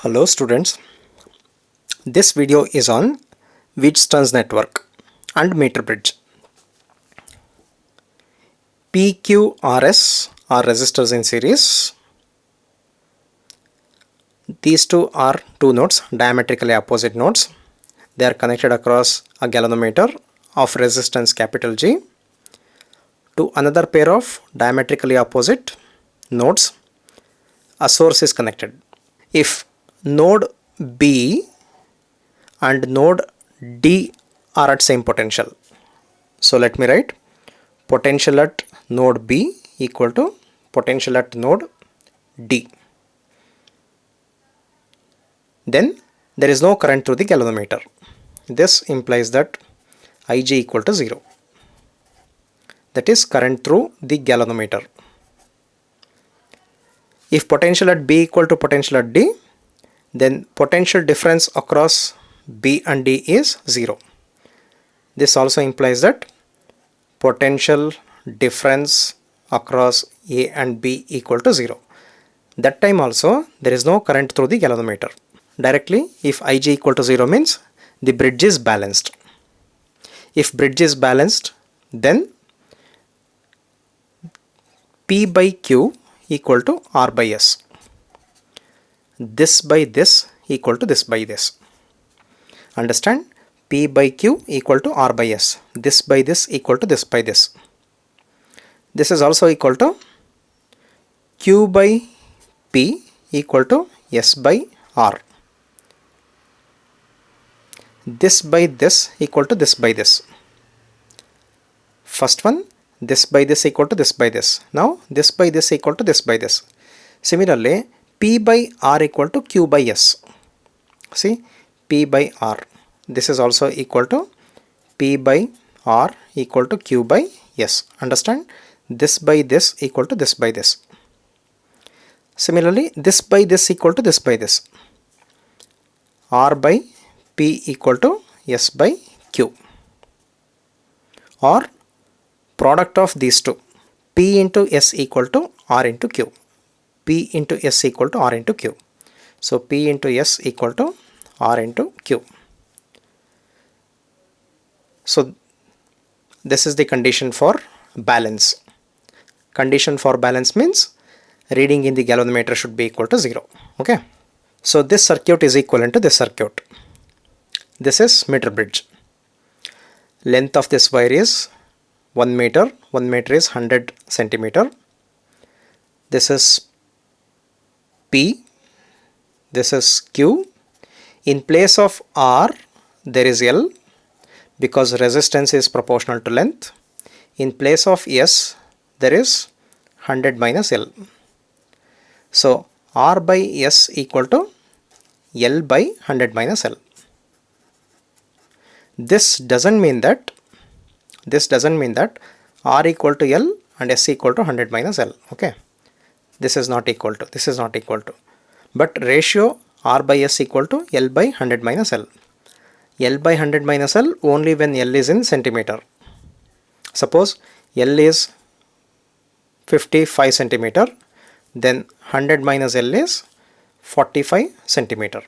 Hello students, this video is on Wheatstone's network and meter bridge. PQRS are resistors in series. These two are two nodes, diametrically opposite nodes. They are connected across a galvanometer of resistance capital G to another pair of diametrically opposite nodes. A source is connected. If node B and node D are at same potential. So let me write potential at node B equal to potential at node D. Then there is no current through the galvanometer. This implies that Ig equal to 0. That is current through the galvanometer. If potential at B equal to potential at D, then potential difference across B and D is 0. This also implies that potential difference across A and B equal to 0. That time also there is no current through the galvanometer. Directly, if Ig equal to 0 means the bridge is balanced. If bridge is balanced, then P by Q equal to R by S. This by this equal to this by this. Understand? P by Q equal to R by S. This by this equal to this by this. This is also equal to Q by P equal to S by R. This by this equal to this by this. First one, this by this equal to this by this. Now this by this equal to this by this. Similarly, P by R equal to Q by S. See, P by R. This is also equal to P by R equal to Q by S. Understand? This by this equal to this by this. Similarly, this by this equal to this by this. R by P equal to S by Q. Or product of these two. P into S equal to R into Q. P into S equal to R into Q. So P into S equal to R into Q. So this is the condition for balance. Condition for balance means reading in the galvanometer should be equal to 0. Okay. So this circuit is equivalent to this circuit. This is meter bridge. Length of this wire is 1 meter. 1 meter is 100 centimeter. This is P. This is Q. In place of R, there is L because resistance is proportional to length. In place of S, there is 100 minus L. So R by S equal to L by 100 minus L. This doesn't mean that R equal to L and S equal to 100 minus L. Okay. This is not equal to. But ratio R by S equal to L by 100 minus L. L by 100 minus L only when L is in centimeter. Suppose L is 55 centimeter, then 100 minus L is 45 centimeter.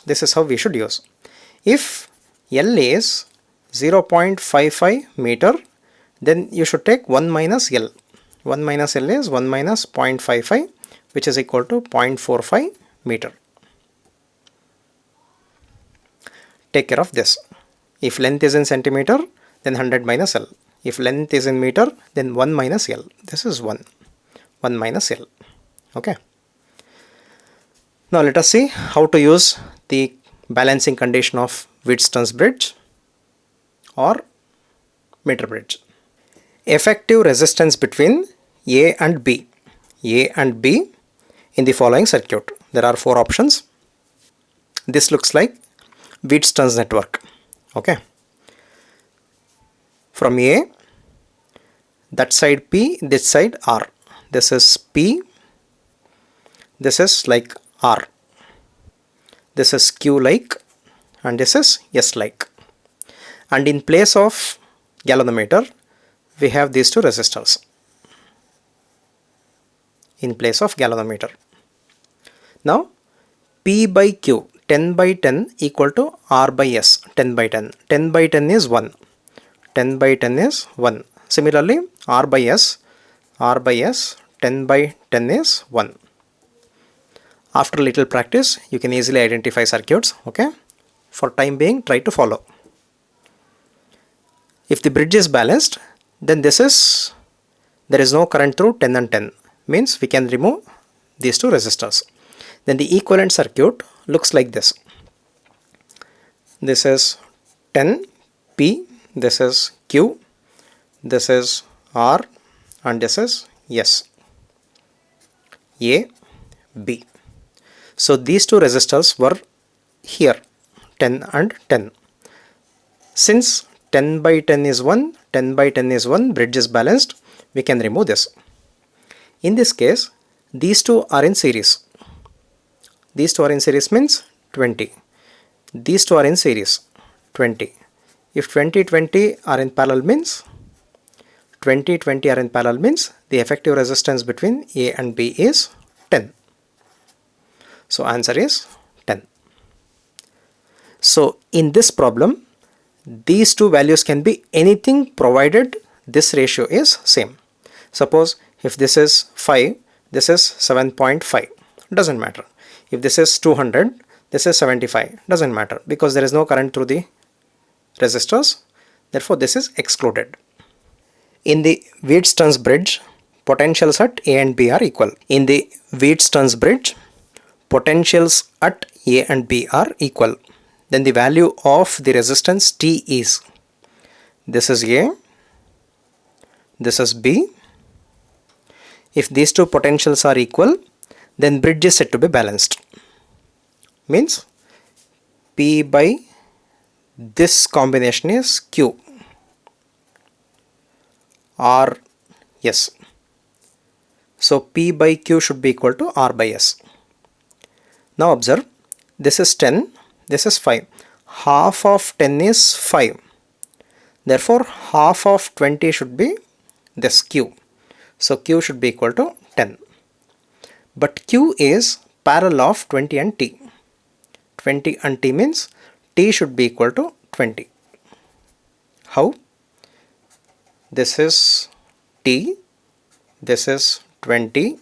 This is how we should use. If L is 0.55 meter, then you should take 1 minus L. 1 minus L is 1 minus 0.55, which is equal to 0.45 meter. Take care of this. If length is in centimeter, then 100 minus L. If length is in meter, then 1 minus L. This is 1 minus L. Okay. Now let us see how to use the balancing condition of Wheatstone's bridge or meter bridge. Effective resistance between A and B. A and B in the following circuit. There are 4 options. This looks like Wheatstone's network. Okay. From A, that side P, this side R. This is P. This is like R. This is Q like, and this is S like. And in place of galvanometer, we have these two resistors. In place of galvanometer. Now P by Q, 10 by 10 equal to R by S, 10 by 10. 10 by 10 is 1. 10 by 10 is 1. Similarly, R by S, 10 by 10 is 1. After little practice, you can easily identify circuits. Okay. For time being, try to follow. If the bridge is balanced, then there is no current through 10 and 10. Means we can remove these two resistors. Then the equivalent circuit looks like this. This is 10 P, this is Q, this is R, and this is S. A, B. So these two resistors were here, 10 and 10. Since 10 by 10 is 1, 10 by 10 is 1, bridge is balanced, we can remove this. In this case, these two are in series. These two are in series means 20. These two are in series, 20. If 20, 20 are in parallel means, 20, 20 are in parallel means the effective resistance between A and B is 10. So answer is 10. So in this problem, these two values can be anything provided this ratio is same. Suppose if this is 5, this is 7.5, doesn't matter. If this is 200, this is 75, doesn't matter because there is no current through the resistors. Therefore, this is excluded. In the Wheatstone's bridge, potentials at A and B are equal. In the Wheatstone's bridge, potentials at A and B are equal. Then the value of the resistance T is, this is A, this is B. If these two potentials are equal, then bridge is said to be balanced. Means P by this combination is Q, R, S. So P by Q should be equal to R by S. Now observe, this is 10, this is 5. Half of 10 is 5. Therefore, half of 20 should be this Q. So Q should be equal to 10. But Q is parallel of 20 and T. 20 and T means T should be equal to 20. How? This is T, this is 20,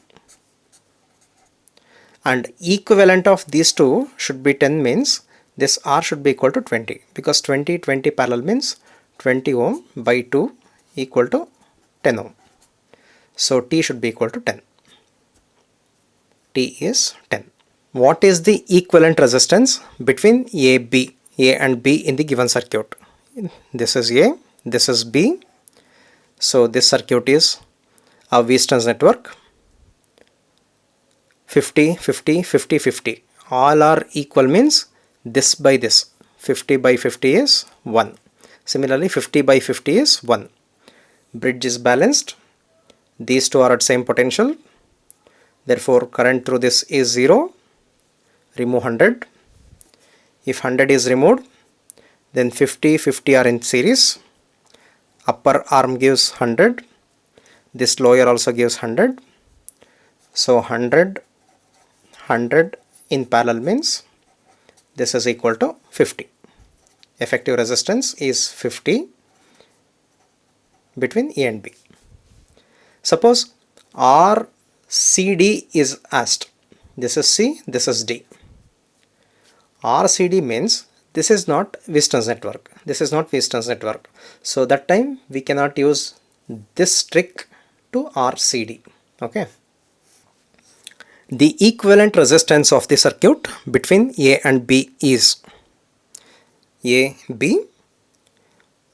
and equivalent of these two should be 10 means this R should be equal to 20 because 20 parallel means 20 ohm by 2 equal to 10 ohm. So T should be equal to 10. T is 10. What is the equivalent resistance between A and B in the given circuit? This is A, this is B. So this circuit is a Wheatstone's network. 50, 50, 50, 50. All are equal means this by this. 50 by 50 is 1. Similarly, 50 by 50 is 1. Bridge is balanced. These two are at same potential. Therefore, current through this is 0. Remove 100. If 100 is removed, then 50, 50 are in series. Upper arm gives 100. This lower also gives 100. So 100, 100 in parallel means this is equal to 50. Effective resistance is 50 between A and B. Suppose RCD is asked. This is C, this is D. RCD means this is not Wheatstone's network. This is not Wheatstone's network. So that time we cannot use this trick to RCD. Okay. The equivalent resistance of the circuit between A and B is A, B.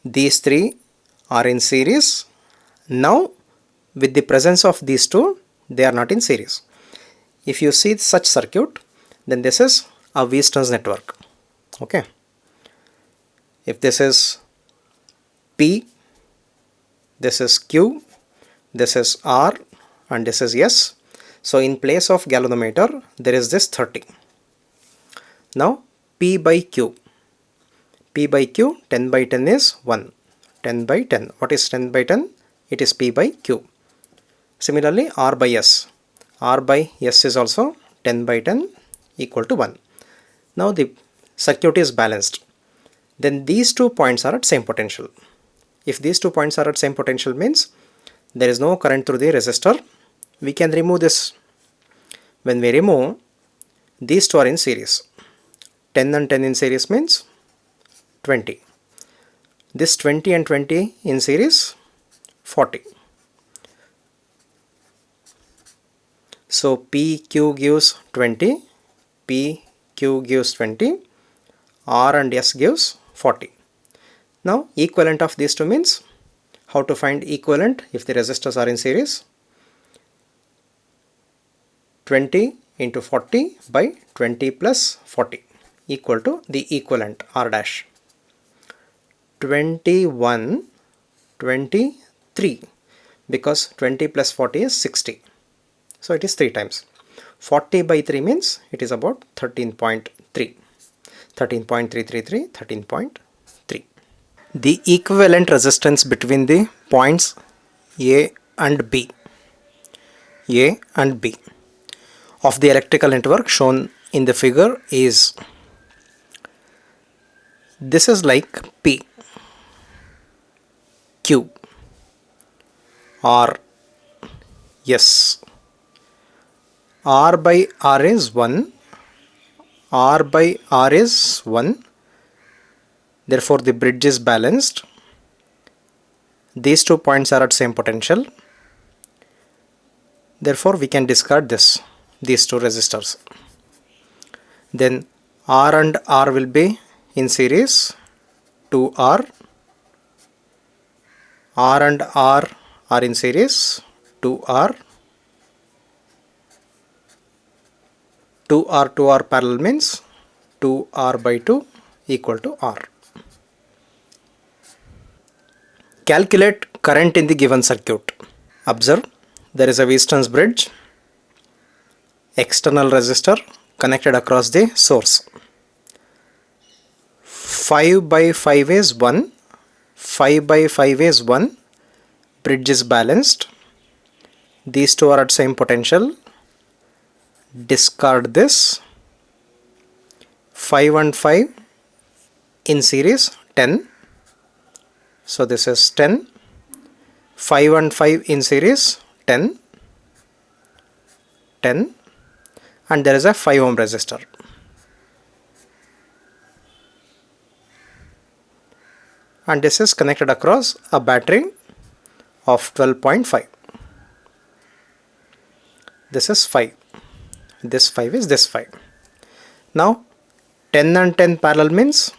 These three are in series. Now with the presence of these two, they are not in series. If you see such circuit, then this is a Wheatstone's network. Okay. If this is P, this is Q, this is R, and this is S. So in place of galvanometer, there is this 30. Now P by Q. P by Q, 10 by 10 is 1. 10 by 10. What is 10 by 10? It is P by Q. Similarly, R by S. R by S is also 10 by 10 equal to 1. Now the circuit is balanced. Then these 2 points are at same potential. If these 2 points are at same potential means there is no current through the resistor. We can remove this. When we remove, these 2 are in series. 10 and 10 in series means 20. This 20 and 20 in series, 40. So PQ gives 20, PQ gives 20, R and S gives 40. Now equivalent of these two means, how to find equivalent if the resistors are in series? 20 into 40 by 20 plus 40 equal to the equivalent R dash. 21, 23, because 20 plus 40 is 60. So it is 3 times. 40 by 3 means it is about 13.3. 13.333, 13.3. The equivalent resistance between the points A and B of the electrical network shown in the figure is, this is like P, Q, R, S. R by R is 1, R by R is 1, therefore the bridge is balanced. These 2 points are at same potential, therefore we can discard these 2 resistors. Then R and R will be in series, 2R, R and R are in series, 2R, 2R parallel means 2R by 2 equal to R. Calculate current in the given circuit. Observe, there is a Wheatstone's bridge, external resistor connected across the source. 5 by 5 is 1, 5 by 5 is 1, bridge is balanced. These 2 are at same potential. Discard this. 5 and 5 in series, 10. So this is 10. 5 and 5 in series, 10. 10. And there is a 5 ohm resistor. And this is connected across a battery of 12.5. This is 5. This 5 is this 5. Now 10 and 10 parallel means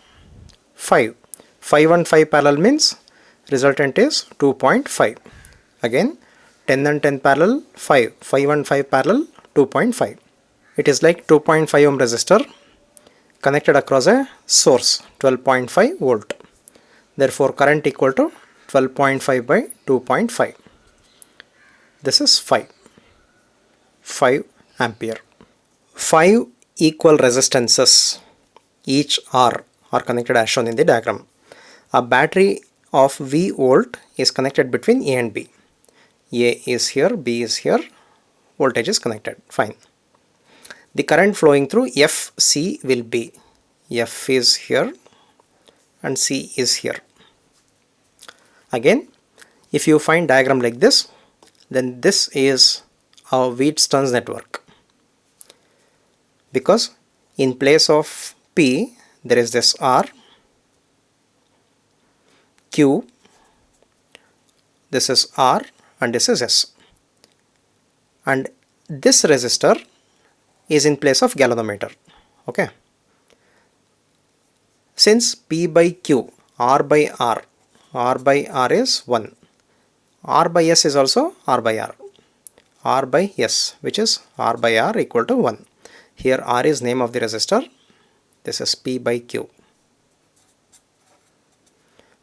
5. 5 and 5 parallel means resultant is 2.5. Again 10 and 10 parallel 5. 5 and 5 parallel 2.5. It is like 2.5 ohm resistor connected across a source 12.5 volt. Therefore current equal to 12.5 by 2.5. This is 5 ampere. 5 equal resistances, each R, are connected as shown in the diagram. A battery of V volt is connected between A and B. A is here, B is here, voltage is connected, fine. The current flowing through FC will be, F is here and C is here. Again, if you find diagram like this, then this is our Wheatstone's network. Because in place of P there is this R, Q, this is R and this is S. And this resistor is in place of galvanometer. Okay. Since P by Q, R by R, R by R is 1. R by S is also R by R. R by S, which is R by R equal to 1. Here R is name of the resistor. This is P by Q,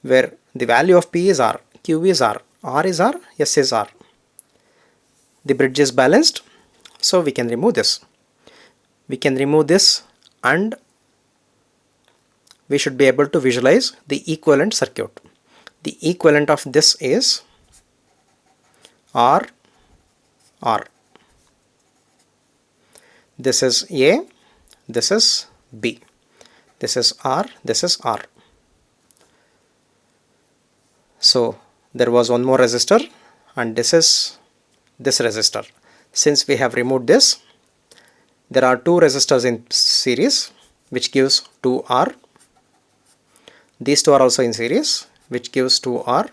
where the value of P is R, Q is R, R is R, S is R. The bridge is balanced, so we can remove this. We can remove this and we should be able to visualize the equivalent circuit. The equivalent of this is R, R. This is A this is B. This is R, this is R. So there was one more resistor, and this is this resistor. Since we have removed this, there are two resistors in series which gives 2R. These two are also in series which gives 2R.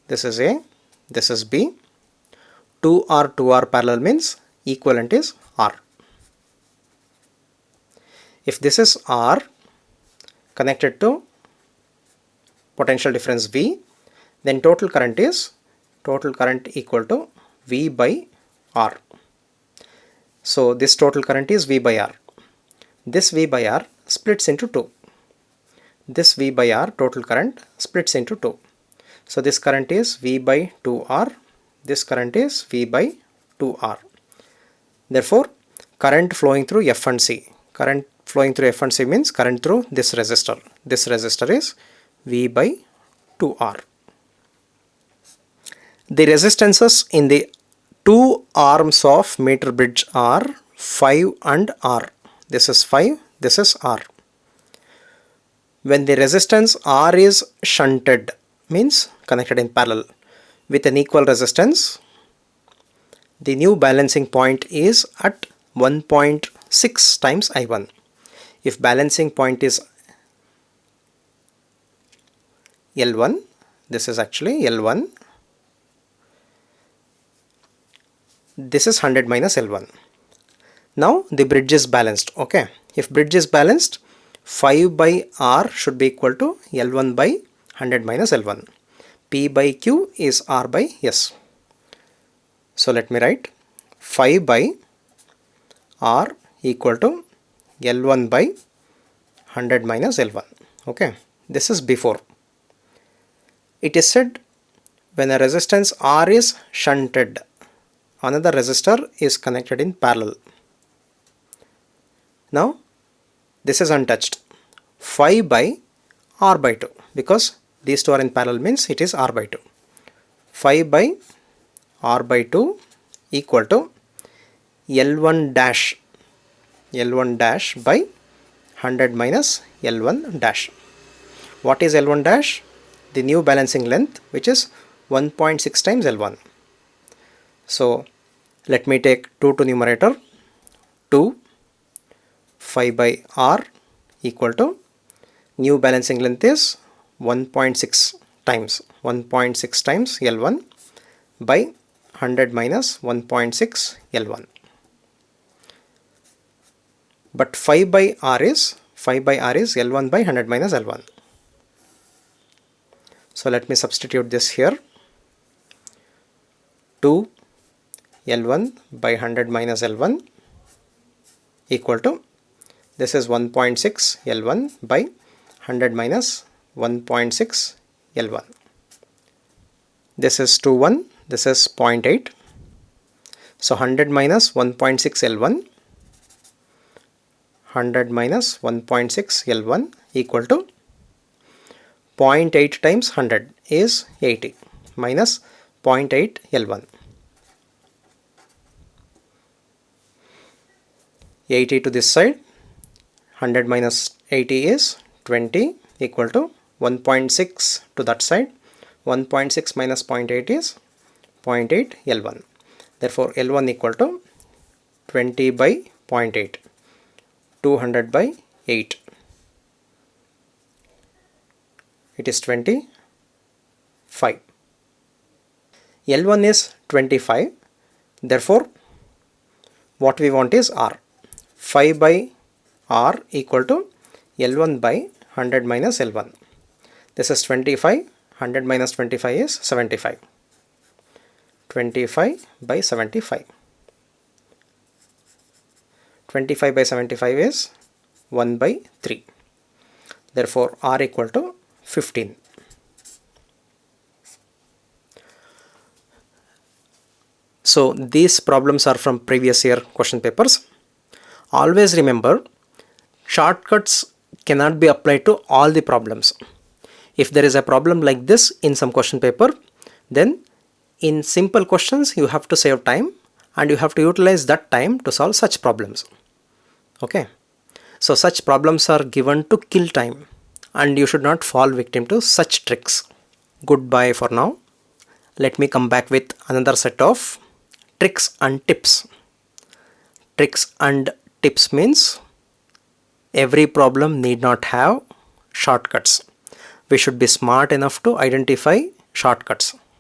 This is A, this is B. 2R 2R parallel means equivalent is R. If this is R connected to potential difference V, then total current equal to V by R. So this total current is V by R. This V by R splits into 2. This V by R total current splits into 2. So this current is V by 2R. This current is V by 2R. Therefore, current flowing through F and C. Current flowing through F and C means current through this resistor. This resistor is V by 2R. The resistances in the two arms of meter bridge are 5 and R. This is 5, this is R. When the resistance R is shunted, means connected in parallel with an equal resistance, the new balancing point is at 1.6 times I1. If balancing point is L1, this is actually L1, this is 100 minus L1. Now the bridge is balanced. Okay, if bridge is balanced, 5 by R should be equal to L1 by 100 minus L1. P by Q is R by S. So let me write 5 by R equal to L1 by 100 minus L1. Okay, this is before. It is said when a resistance R is shunted, another resistor is connected in parallel. Now this is untouched. 5 by R by 2, because these two are in parallel means it is R by 2. 5 by R by 2 equal to L1 dash by 100 minus L1 dash. What is L1 dash? The new balancing length, which is 1.6 times L1. So let me take 2 to numerator. 2 5 by R equal to new balancing length is 1.6 times L1 by 100 minus 1.6 L1. But 5 by R is L1 by 100 minus L1. So let me substitute this here. 2 L1 by 100 minus L1 equal to, this is 1.6 L1 by 100 minus 1.6 L1. This is 2, this is 0.8. So 100 minus 1.6 L1, 100 minus 1.6 L1 equal to 0.8 times 100 is 80 minus 0.8 L1. 80 to this side, 100 minus 80 is 20 equal to 1.6 to that side. 1.6 minus 0.8 is 0.8 L1. Therefore L1 equal to 20 by 0.8, 200 by 8. It is 25. L1 is 25. Therefore what we want is R. 5 by R equal to L1 by 100 minus L1. This is 25. 100 minus 25 is 75. 25 by 75. 25 by 75 is 1 by 3. Therefore R equal to 15. So these problems are from previous year question papers. Always remember, shortcuts cannot be applied to all the problems. If there is a problem like this in some question paper, then in simple questions you have to save time and you have to utilize that time to solve such problems. Okay, so such problems are given to kill time, and you should not fall victim to such tricks. Goodbye for now. Let me come back with another set of tricks and tips. Tricks and tips means every problem need not have shortcuts. We should be smart enough to identify shortcuts.